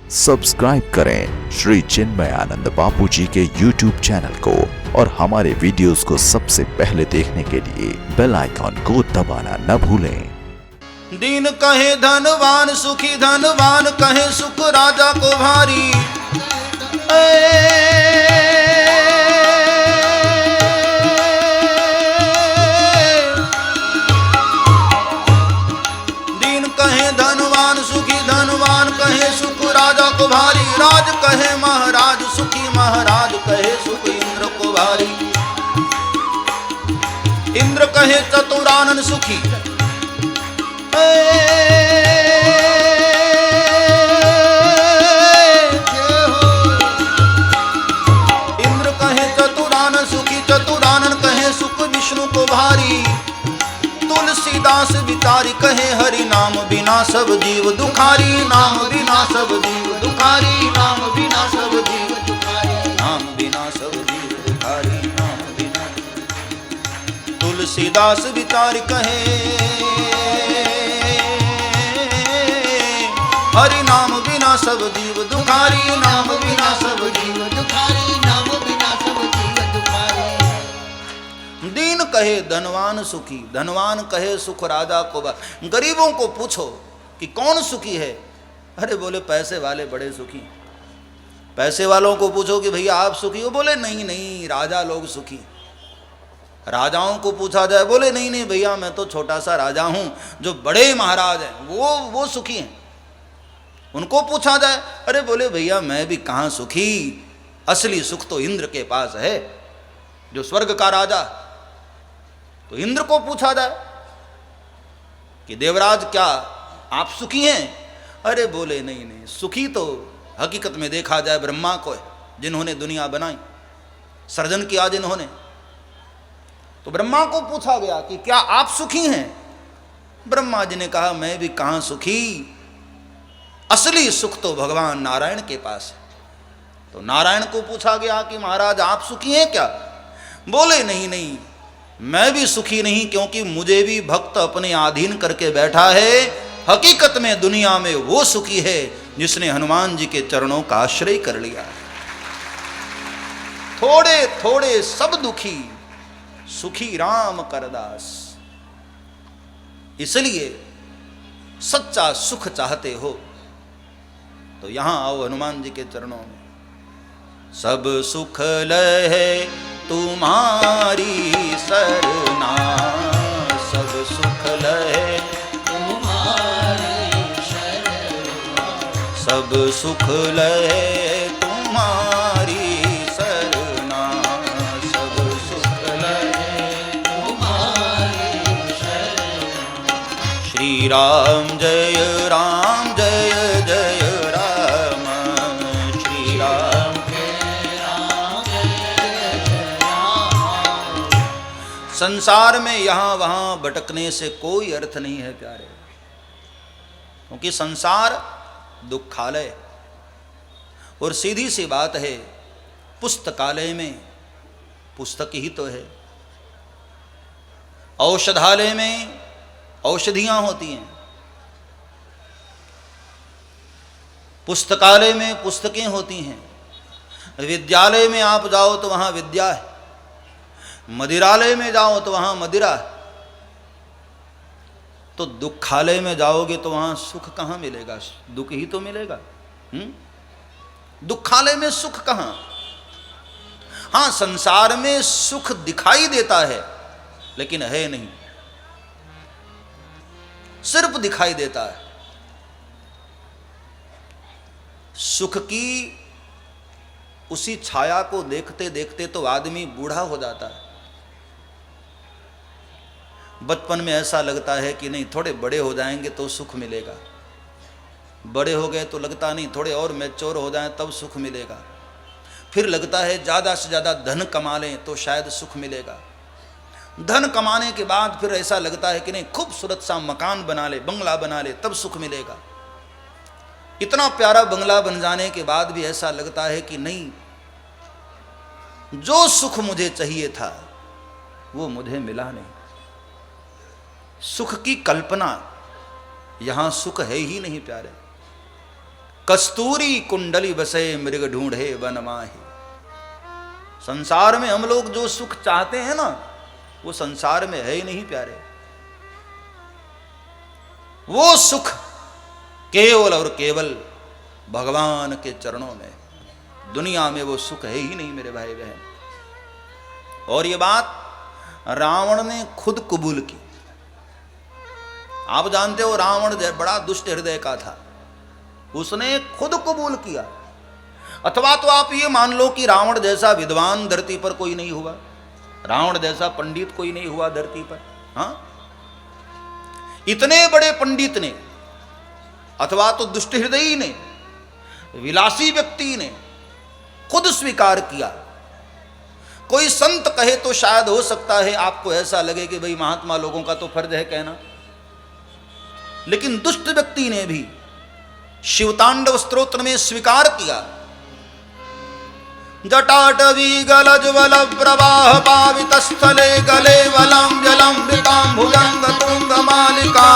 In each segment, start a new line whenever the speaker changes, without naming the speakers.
Subscribe करें श्री चिन्मयानंद बापू जी के YouTube channel को और हमारे वीडियोस को सबसे पहले देखने के लिए बेल आइकॉन को दबाना न भूलें।
दीन कहे धनवान सुखी, धनवान कहे सुख राजा को भारी। दीन कहे धनवान सुखी, धनवान कहे सुख राजा को भारी। राज कहे महाराज सुखी, महाराज कहे सुख इंद्र को भारी। इंद्र कहे चतुरानन सुखी, इंद्र कहे चतुरानन सुखी, चतुरानन कहे सुख विष्णु को भारी। तुलसीदास विचारी कहे हरि नाम बिना सब जीव दुखारी। नाम बिना सब जीव दुखारी, नाम बिना सब जीव दुखारी, नाम बिना सब जीव दुखारी, नाम बिना। तुलसीदास विचारी कहे हरि नाम बिना सब जीव दुखारी। नाम बिना सब जीव दुखारी, नाम बिना सब जीव दुखारी। दीन कहे धनवान सुखी, धनवान कहे सुख राजा को। गरीबों को पूछो कि कौन सुखी है, अरे बोले पैसे वाले बड़े सुखी। पैसे वालों को पूछो कि भैया आप सुखी हो, बोले नहीं नहीं राजा लोग सुखी। राजाओं को पूछा जाए, बोले नहीं नहीं भैया मैं तो छोटा सा राजा हूं, जो बड़े महाराज हैं वो सुखी हैं। उनको पूछा जाए, अरे बोले भैया मैं भी कहां सुखी, असली सुख तो इंद्र के पास है जो स्वर्ग का राजा। तो इंद्र को पूछा जाए कि देवराज क्या आप सुखी हैं, अरे बोले नहीं नहीं सुखी तो हकीकत में देखा जाए ब्रह्मा को है, जिन्होंने दुनिया बनाई, सृजन किया जिन्होंने। तो ब्रह्मा को पूछा गया कि क्या आप सुखी हैं, ब्रह्मा जी ने कहा मैं भी कहां सुखी, असली सुख तो भगवान नारायण के पास है। तो नारायण को पूछा गया कि महाराज आप सुखी हैं क्या, बोले नहीं नहीं मैं भी सुखी नहीं, क्योंकि मुझे भी भक्त अपने अधीन करके बैठा है। हकीकत में दुनिया में वो सुखी है जिसने हनुमान जी के चरणों का आश्रय कर लिया। थोड़े थोड़े सब दुखी, सुखी राम करदास। इसलिए सच्चा सुख चाहते हो तो यहां आओ हनुमान जी के चरणों में। सब सुख लहे तुम्हारी सरना, सब सुख लहे तुम्हारी शरणा, सब सुख लहे तुम्हारी सरना, सब सुख लहे तुम्हारी शरणा। श्री राम जय राम जय जय संसार में यहां वहां भटकने से कोई अर्थ नहीं है प्यारे, क्योंकि संसार दुखालय। और सीधी सी बात है, पुस्तकालय में पुस्तक ही तो है, औषधालय में औषधियां होती हैं, पुस्तकालय में पुस्तकें होती हैं, विद्यालय में आप जाओ तो वहां विद्या है, मदिरालय में जाओ तो वहां मदिरा है। तो दुखालय में जाओगे तो वहां सुख कहां मिलेगा, दुख ही तो मिलेगा। दुखालय में सुख कहां। हां संसार में सुख दिखाई देता है लेकिन है नहीं, सिर्फ दिखाई देता है। सुख की उसी छाया को देखते देखते तो आदमी बूढ़ा हो जाता है। बचपन में ऐसा लगता है कि नहीं थोड़े बड़े हो जाएंगे तो सुख मिलेगा, बड़े हो गए तो लगता नहीं थोड़े और मैच्योर हो जाएं तब सुख मिलेगा, फिर लगता है ज़्यादा से ज़्यादा धन कमा लें तो शायद सुख मिलेगा, धन कमाने के बाद फिर ऐसा लगता है कि नहीं खूबसूरत सा मकान बना ले, बंगला बना ले तब सुख मिलेगा। इतना प्यारा बंगला बन जाने के बाद भी ऐसा लगता है कि नहीं जो सुख मुझे चाहिए था वो मुझे मिला नहीं। सुख की कल्पना, यहां सुख है ही नहीं प्यारे। कस्तूरी कुंडली बसे मृग ढूंढे वन माही। संसार में हम लोग जो सुख चाहते हैं ना, वो संसार में है ही नहीं प्यारे। वो सुख केवल और केवल भगवान के चरणों में। दुनिया में वो सुख है ही नहीं मेरे भाई बहन। और ये बात रावण ने खुद कबूल की। आप जानते हो रावण बड़ा दुष्ट हृदय का था, उसने खुद कबूल किया। अथवा तो आप ये मान लो कि रावण जैसा विद्वान धरती पर कोई नहीं हुआ, रावण जैसा पंडित कोई नहीं हुआ धरती पर। हाँ, इतने बड़े पंडित ने, अथवा तो दुष्ट हृदयी ने, विलासी व्यक्ति ने खुद स्वीकार किया। कोई संत कहे तो शायद हो सकता है आपको ऐसा लगे कि भाई महात्मा लोगों का तो फर्ज है कहना, लेकिन दुष्ट व्यक्ति ने भी शिवतांडव स्तोत्र में स्वीकार किया। जटाटवी गलज्वल प्रवाह पावित स्थले गले वलम जलम विकाम भुजंग तुंग मालिका।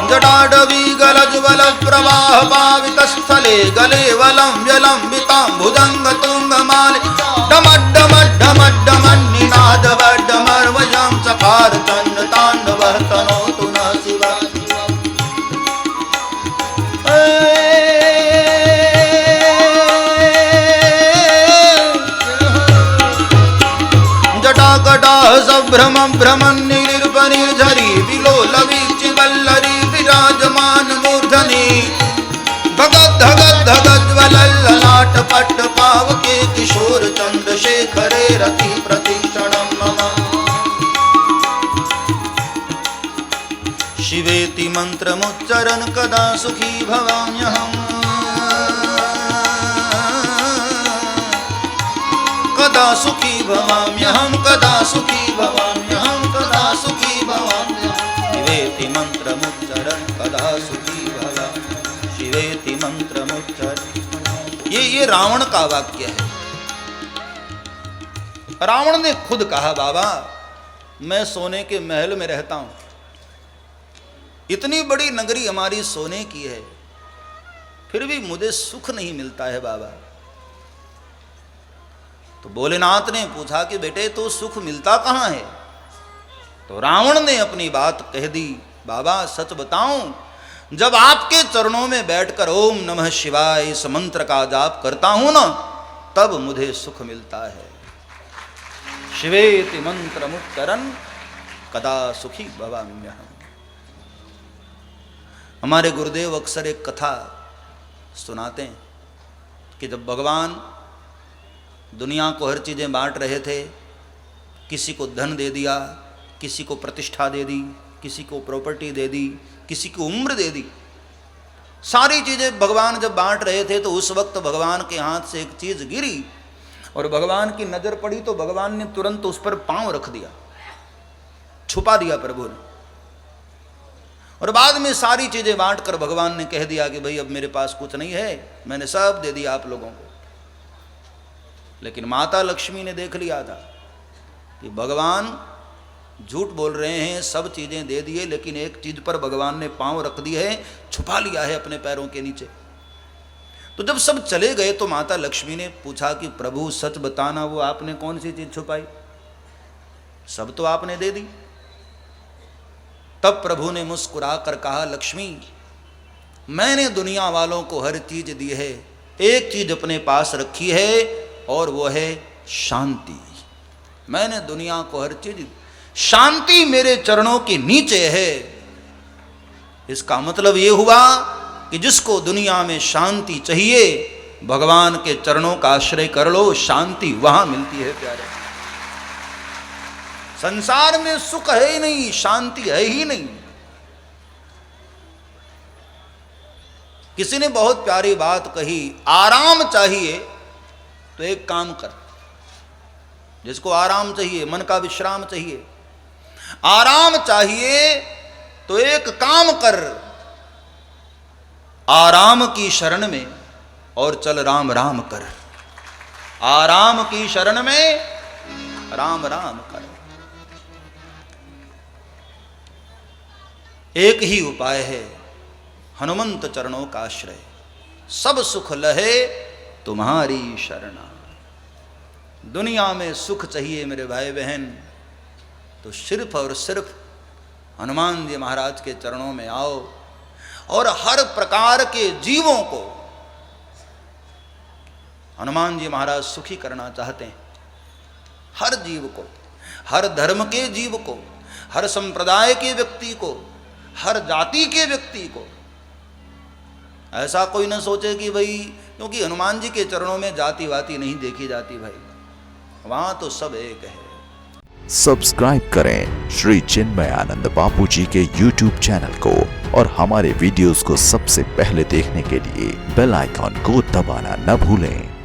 जटाटवी गलज्वल प्रवाह पावित स्थले गले वलम जलम विकाम भुजंग तुंग मालिका। डमड डमड डमड डमड निनाद वड्डमर्वजं चकार चंड तांडव तनोतु न शिवा। जटाकटा सभ्रम भ्रमण निर्निर्झरी विलोलवीचि वल्लरी विराजमान मूर्धनि। भगत धगत धगत ज्वलल्ललाट पट्ट पावके किशोर चंद्रशेखरे रति प्रतीक्षणं मम। शिवेति मंत्रमुच्चरन् कदा सुखी भवाम्यहम्। कदा सुखी भवाम्यहम्, कदा सुखी भवाम्यहम्, कदा सुखी भवाम्यहम्। शिवेति मंत्रमुच्चरन् कदा सुखी भवाम्यहम्, शिवेति मंत्रमुच्चरन्। ये रावण का वाक्य है। रावण ने खुद कहा, बाबा मैं सोने के महल में रहता हूं, इतनी बड़ी नगरी हमारी सोने की है, फिर भी मुझे सुख नहीं मिलता है बाबा। तो भोलेनाथ ने पूछा कि बेटे तो सुख मिलता कहां है? तो रावण ने अपनी बात कह दी, बाबा सच बताऊं, जब आपके चरणों में बैठकर ओम नमः शिवाय इस मंत्र का जाप करता हूं ना, तब मुझे सुख मिलता है। शिवेति मंत्रमुच्चरन् कदा सुखी भवाम्यहम्। हमारे गुरुदेव अक्सर एक कथा सुनाते हैं कि जब भगवान दुनिया को हर चीज़ें बांट रहे थे, किसी को धन दे दिया, किसी को प्रतिष्ठा दे दी, किसी को प्रॉपर्टी दे दी, किसी को उम्र दे दी, सारी चीज़ें भगवान जब बांट रहे थे तो उस वक्त भगवान के हाथ से एक चीज़ गिरी और भगवान की नज़र पड़ी तो भगवान ने तुरंत उस पर पांव रख दिया, छुपा दिया प्रभु ने। और बाद में सारी चीज़ें बांट कर भगवान ने कह दिया कि भाई अब मेरे पास कुछ नहीं है, मैंने सब दे दिया आप लोगों को। लेकिन माता लक्ष्मी ने देख लिया था कि भगवान झूठ बोल रहे हैं, सब चीज़ें दे दिए लेकिन एक चीज़ पर भगवान ने पांव रख दी है, छुपा लिया है अपने पैरों के नीचे। तो जब सब चले गए तो माता लक्ष्मी ने पूछा कि प्रभु सच बताना, वो आपने कौन सी चीज़ छुपाई? सब तो आपने दे दी। तब प्रभु ने मुस्कुरा कर कहा, लक्ष्मी मैंने दुनिया वालों को हर चीज दी है, एक चीज अपने पास रखी है और वो है शांति। मैंने दुनिया को हर चीज, शांति मेरे चरणों के नीचे है। इसका मतलब ये हुआ कि जिसको दुनिया में शांति चाहिए, भगवान के चरणों का आश्रय कर लो, शांति वहां मिलती है प्यारे। संसार में सुख है ही नहीं, शांति है ही नहीं। किसी ने बहुत प्यारी बात कही, आराम चाहिए तो एक काम कर। जिसको आराम चाहिए, मन का विश्राम चाहिए, आराम चाहिए तो एक काम कर, आराम की शरण में और चल राम राम कर। आराम की शरण में राम राम कर। एक ही उपाय है, हनुमंत चरणों का आश्रय, सब सुख लहे तुम्हारी शरणा। दुनिया में सुख चाहिए मेरे भाई बहन, तो सिर्फ और सिर्फ हनुमान जी महाराज के चरणों में आओ। और हर प्रकार के जीवों को हनुमान जी महाराज सुखी करना चाहते हैं। हर जीव को, हर धर्म के जीव को, हर संप्रदाय के व्यक्ति को, हर जाति के व्यक्ति को। ऐसा कोई न सोचे कि भाई, क्योंकि हनुमान जी के चरणों में जाति वाति नहीं देखी जाती भाई, वहां तो सब एक है।
सब्सक्राइब करें श्री चिन्मयानंद बापू जी के YouTube चैनल को और हमारे वीडियोस को सबसे पहले देखने के लिए बेल आइकॉन को दबाना न भूलें।